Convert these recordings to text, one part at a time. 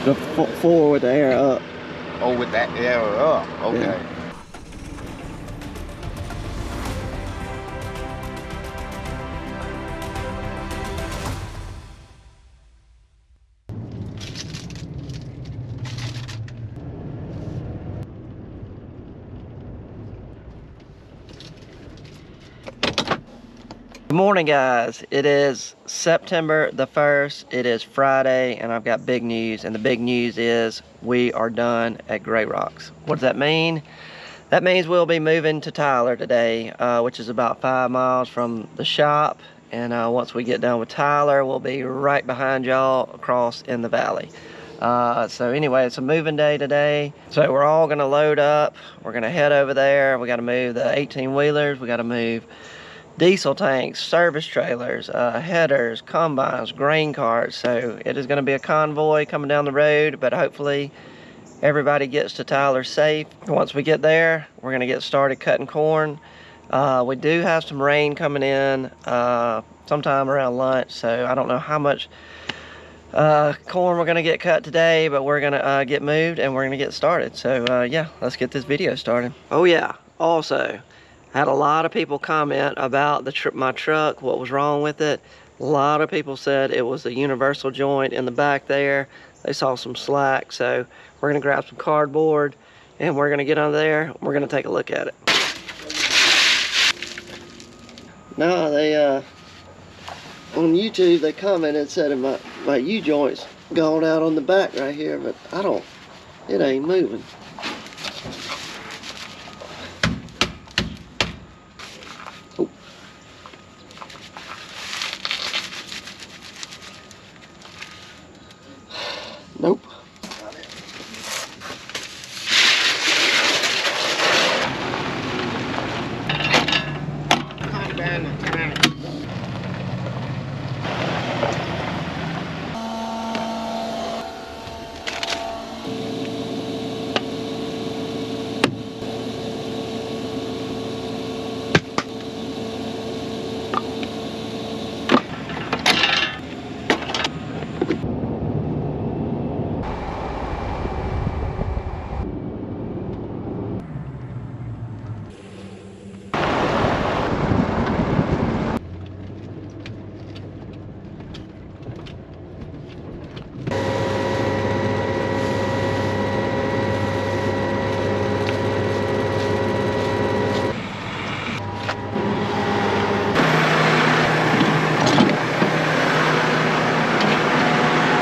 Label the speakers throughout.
Speaker 1: The four with the air up.
Speaker 2: Oh, with that air up. Okay.
Speaker 1: Yeah. Good morning, guys. It is September the 1st. It is Friday, and I've got big news. And the big news is we are done at Grey Rocks. What does that mean? That means we'll be moving to Tyler today, which is about 5 miles from the shop. And once we get done with Tyler, we'll be right behind y'all across in the valley. So anyway, it's a moving day today. So we're all gonna load up. We're gonna head over there. We gotta move the 18-wheelers. We gotta move diesel tanks, service trailers, headers, combines, grain carts. So it is going to be a convoy coming down the road, but hopefully everybody gets to Tyler safe. Once we get there, we're going to get started cutting corn. We do have some rain coming in sometime around lunch, so I don't know how much corn we're going to get cut today, but we're going to get moved and we're going to get started. So yeah, let's get this video started. Oh yeah, also had a lot of people comment about my truck, what was wrong with it. A lot of people said it was the universal joint in the back there. They saw some slack, so we're gonna grab some cardboard and we're gonna get under there. We're gonna take a look at it. No, they on YouTube they commented and said my U-joint's gone out on the back right here, but it ain't moving. Nope.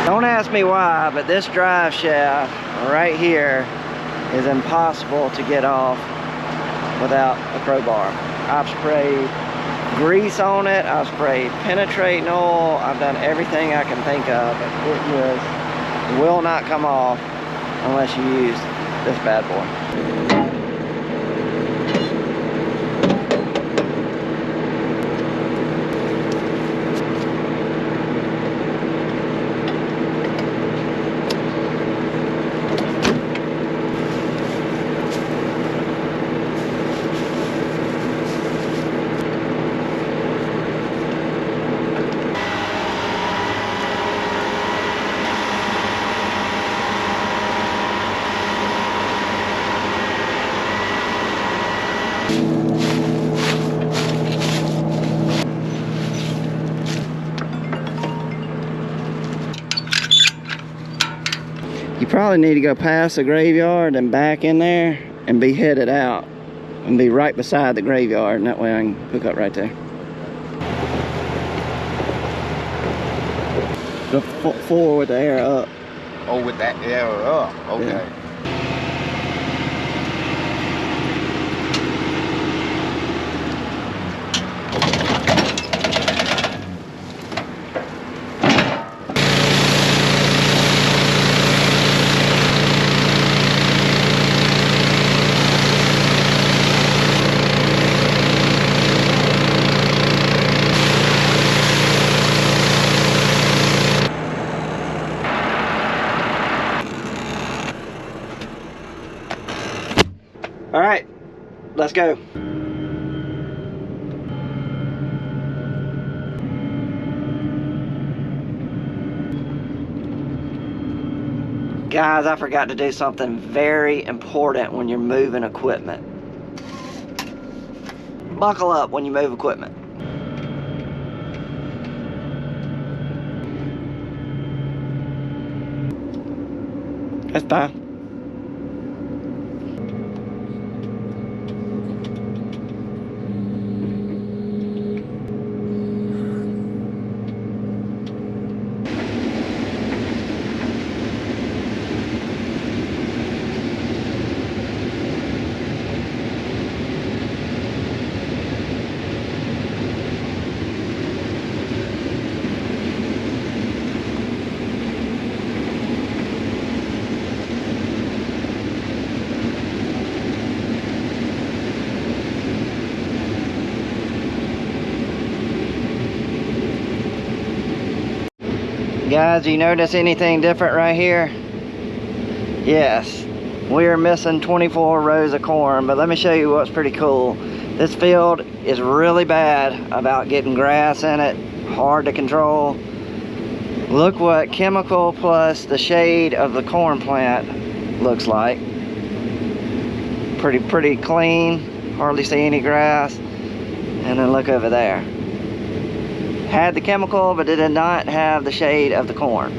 Speaker 1: Don't ask me why, but this drive shaft right here is impossible to get off without a crowbar. I've sprayed grease on it, I've sprayed penetrating oil, I've done everything I can think of, but it will not come off unless you use this bad boy. You probably need to go past the graveyard and back in there and be headed out and be right beside the graveyard, and that way I can hook up right there. The four with the air up.
Speaker 2: Oh, with that air up. Okay.
Speaker 1: Yeah. All right, let's go. Guys, I forgot to do something very important when you're moving equipment. Buckle up when you move equipment. That's fine. Guys, you notice anything different right here? Yes, we are missing 24 rows of corn, but let me show you what's pretty cool. This field is really bad about getting grass in it, hard to control. Look what chemical plus the shade of the corn plant looks like. Pretty clean, hardly see any grass. And then look over there. Had the chemical, but it did not have the shade of the corn.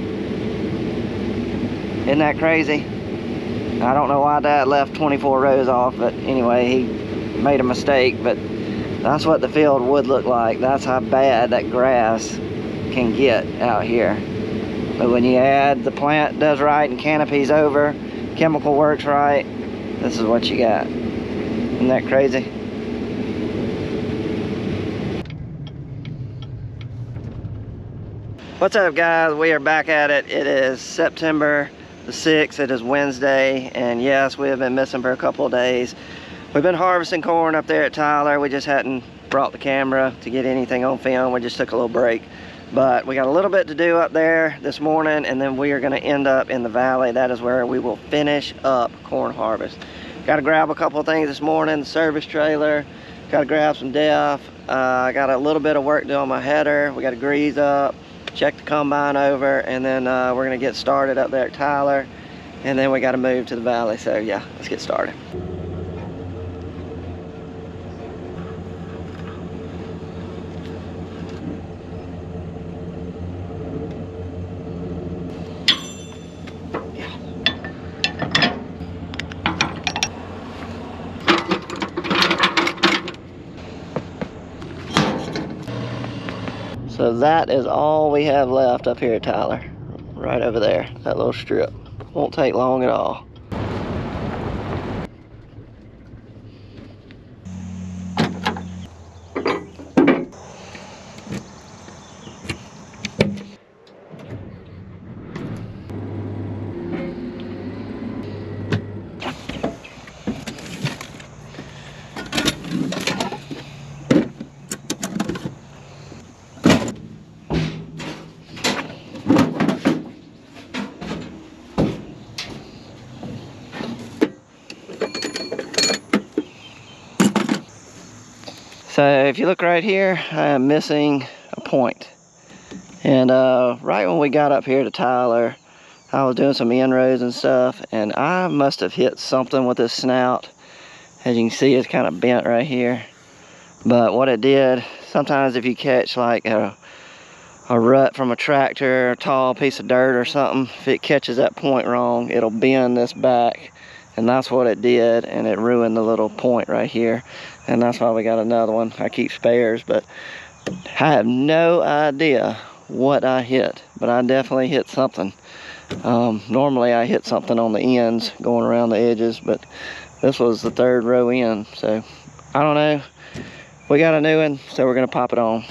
Speaker 1: Isn't that crazy? I don't know why Dad left 24 rows off, but anyway, he made a mistake, but that's what the field would look like. That's how bad that grass can get out here. But when you add the plant does right and canopies over, chemical works right, this is what you got. Isn't that crazy? What's up, guys? We are back at it. It is September the 6th. It is Wednesday, and yes, we have been missing for a couple of days. We've been harvesting corn up there at Tyler. We just hadn't brought the camera to get anything on film. We just took a little break. But we got a little bit to do up there this morning, and then we are going to end up in the valley. That is where we will finish up corn harvest. Got to grab a couple of things this morning, the service trailer. Got to grab some def. I got a little bit of work to do on my header. We got to grease up, check the combine over, and then we're gonna get started up there at Tyler, and then we got to move to the valley. So yeah, let's get started. So that is all we have left up here at Tyler, right over there, that little strip. Won't take long at all. So if you look right here, I am missing a point. And right when we got up here to Tyler, I was doing some inroads and stuff, and I must have hit something with this snout. As you can see, it's kind of bent right here. But what it did, sometimes if you catch like a rut from a tractor, a tall piece of dirt or something, if it catches that point wrong, it'll bend this back. And that's what it did, and it ruined the little point right here. And that's why we got another one. I keep spares, but I have no idea what I hit, but I definitely hit something. Normally I hit something on the ends going around the edges, but this was the third row in, so I don't know. We got a new one, so we're gonna pop it on.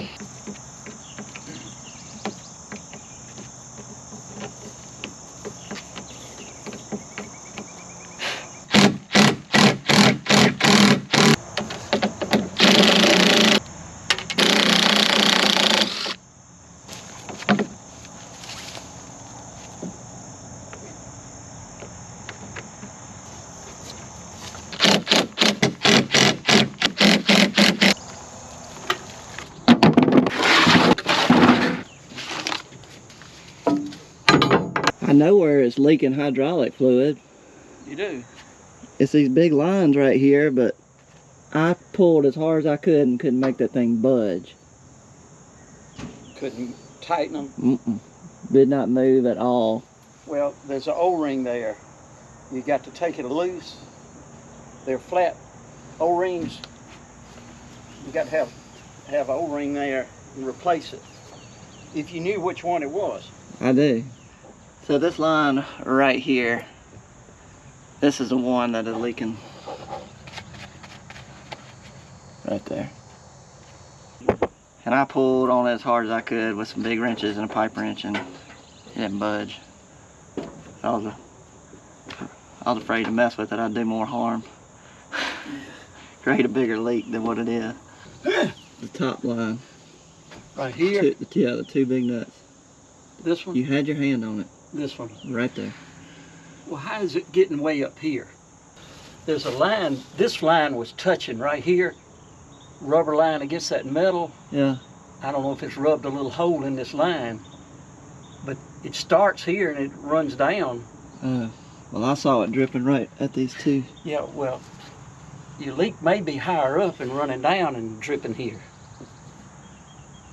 Speaker 1: I know where it's leaking hydraulic fluid.
Speaker 3: You do?
Speaker 1: It's these big lines right here, but I pulled as hard as I could and couldn't make that thing budge.
Speaker 3: Couldn't tighten them?
Speaker 1: Mm-mm. Did not move at all.
Speaker 3: Well, there's an O-ring there. You got to take it loose. They're flat O-rings. You got to have an O-ring there and replace it. If you knew which one it was.
Speaker 1: I do. So this line right here, this is the one that is leaking. Right there. And I pulled on it as hard as I could with some big wrenches and a pipe wrench, and it didn't budge. I was afraid to mess with it. I'd do more harm. Create a bigger leak than what it is. The top line.
Speaker 3: Right here?
Speaker 1: Yeah, the two big nuts.
Speaker 3: This one?
Speaker 1: You had your hand on it.
Speaker 3: This one?
Speaker 1: Right there.
Speaker 3: Well, how is it getting way up here? There's a line, this line was touching right here. Rubber line against that metal.
Speaker 1: Yeah.
Speaker 3: I don't know if it's rubbed a little hole in this line, but it starts here and it runs down.
Speaker 1: Well, I saw it dripping right at these two.
Speaker 3: Yeah, well, your leak may be higher up and running down and dripping here.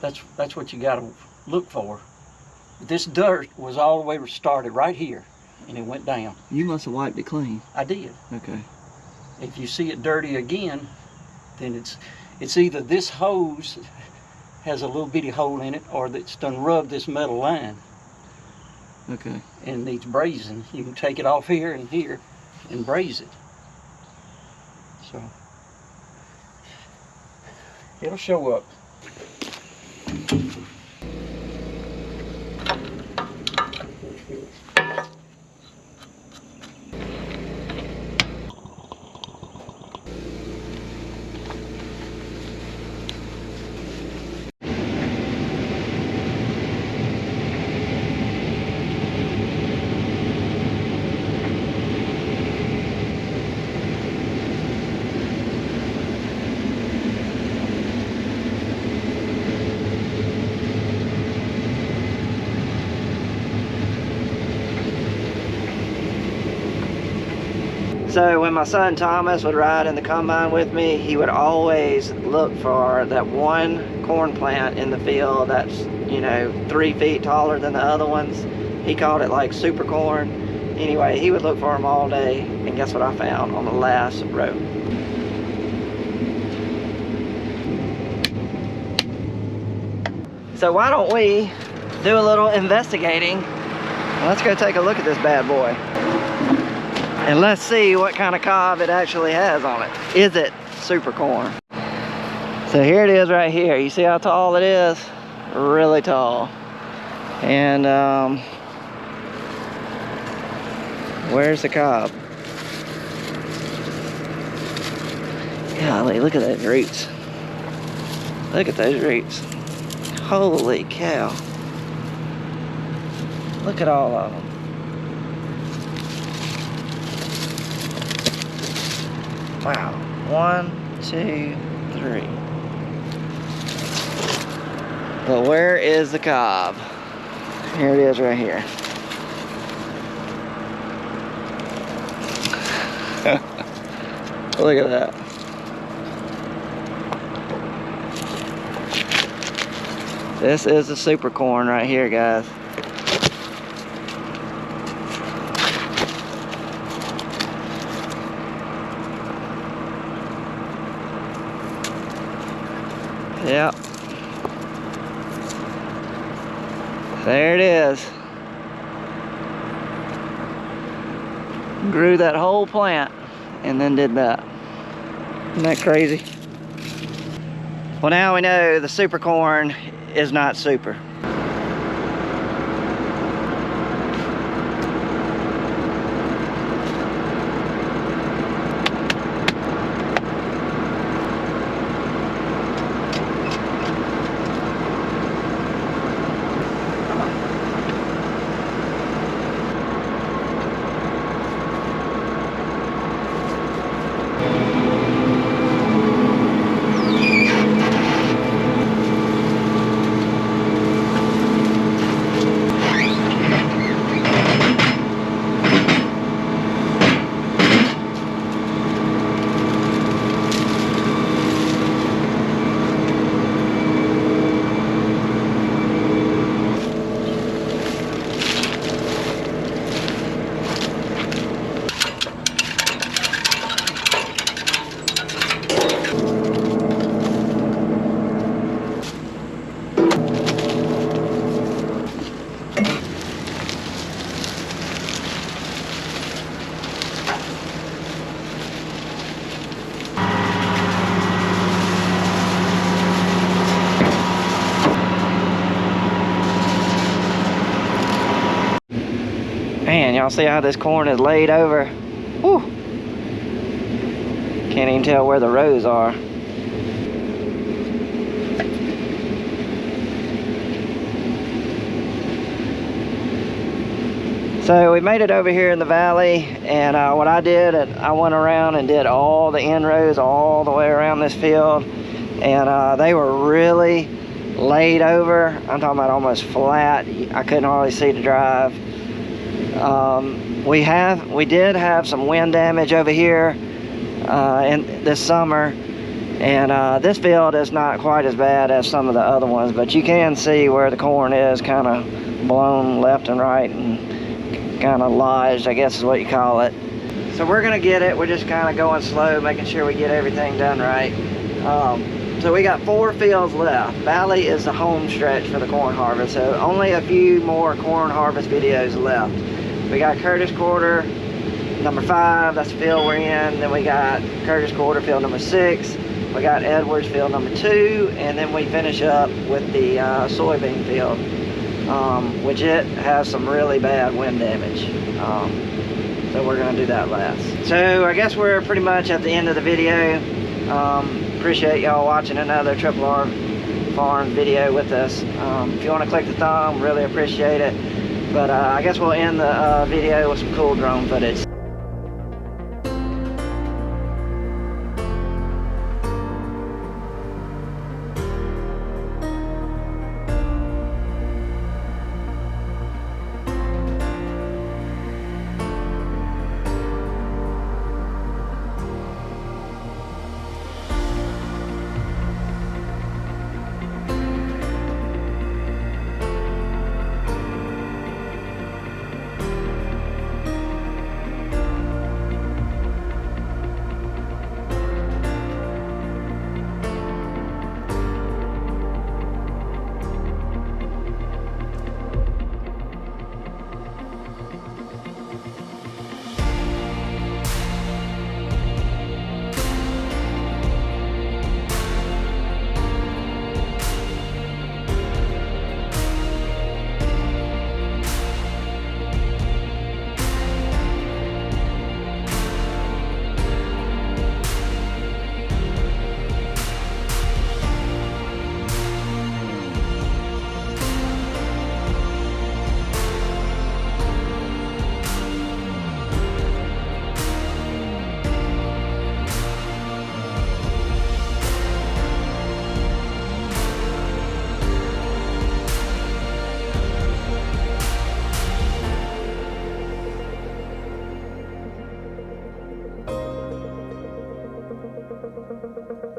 Speaker 3: That's what you got to look for. This dirt was all the way started right here, and it went down.
Speaker 1: You must have wiped it clean.
Speaker 3: I did.
Speaker 1: Okay.
Speaker 3: If you see it dirty again, then it's either this hose has a little bitty hole in it, or it's done rubbed this metal line.
Speaker 1: Okay.
Speaker 3: And needs brazing. You can take it off here and braze it. So it'll show up.
Speaker 1: So when my son Thomas would ride in the combine with me, he would always look for that one corn plant in the field that's, you know, 3 feet taller than the other ones. He called it like super corn. Anyway, he would look for them all day, and guess what I found on the last row? So why don't we do a little investigating? Let's go take a look at this bad boy. And let's see what kind of cob it actually has on it. Is it super corn? So here it is right here. You see how tall it is? Really tall. And where's the cob? Golly, look at those roots. Look at those roots. Holy cow. Look at all of them. Wow, 1, 2, 3. But where is the cob? Here it is right here. Look at that. This is the super corn right here, guys. Yep. There it is. Grew that whole plant and then did that. Isn't that crazy? Well, now we know the super corn is not super. Man, y'all see how this corn is laid over? Whew. Can't even tell where the rows are. So we made it over here in the valley, and what I did, I went around and did all the end rows all the way around this field, and they were really laid over. I'm talking about almost flat. I couldn't hardly see to drive. We did have some wind damage over here in this summer, and this field is not quite as bad as some of the other ones, but you can see where the corn is kind of blown left and right and kind of lodged, I guess is what you call it. So we're gonna get it. We're just kind of going slow, making sure we get everything done right. So we got 4 fields left. Valley is the home stretch for the corn harvest, so only a few more corn harvest videos left. We got Curtis Quarter number 5, that's the field we're in. Then we got Curtis Quarter field number 6. We got Edwards field number 2, and then we finish up with the soybean field, which it has some really bad wind damage. So we're gonna do that last. So I guess we're pretty much at the end of the video. Appreciate y'all watching another Triple R Farm video with us. If you want to click the thumb, really appreciate it. But I guess we'll end the video with some cool drone footage.
Speaker 4: Thank you.